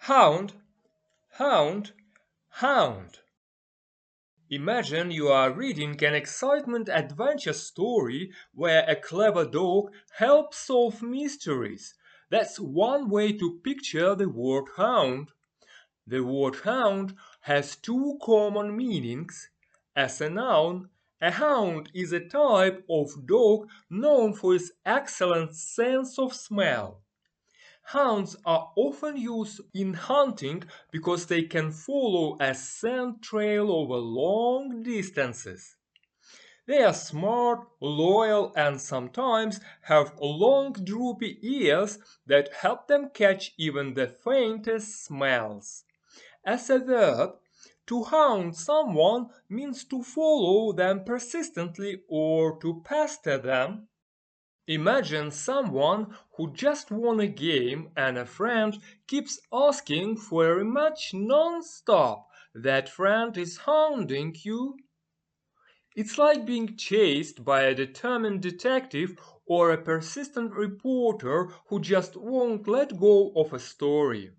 Hound, hound, hound. Imagine you are reading an excitement adventure story where a clever dog helps solve mysteries. That's one way to picture the word hound. The word hound has two common meanings. As a noun, a hound is a type of dog known for its excellent sense of smell. Hounds are often used in hunting because they can follow a scent trail over long distances. They are smart, loyal, and sometimes have long droopy ears that help them catch even the faintest smells. As a verb, to hound someone means to follow them persistently or to pester them. Imagine someone who just won a game and a friend keeps asking for a rematch non-stop. That friend is hounding you. It's like being chased by a determined detective or a persistent reporter who just won't let go of a story.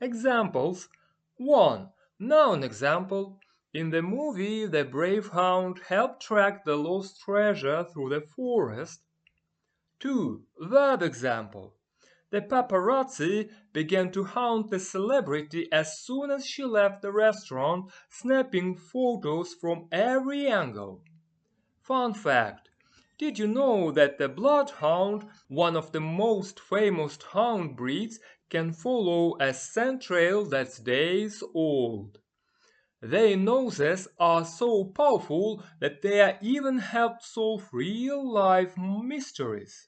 Examples 1. Noun example. In the movie, the brave hound helped track the lost treasure through the forest. 2. Verb example. The paparazzi began to hound the celebrity as soon as she left the restaurant, snapping photos from every angle. Fun fact. Did you know that the bloodhound, one of the most famous hound breeds, can follow a scent trail that's days old? Their noses are so powerful that they even help solve real-life mysteries.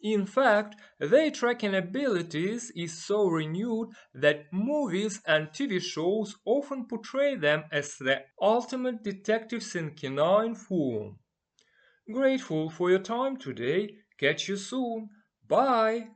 In fact, their tracking abilities is so renewed that movies and TV shows often portray them as the ultimate detectives in canine form. Grateful for your time today. Catch you soon. Bye.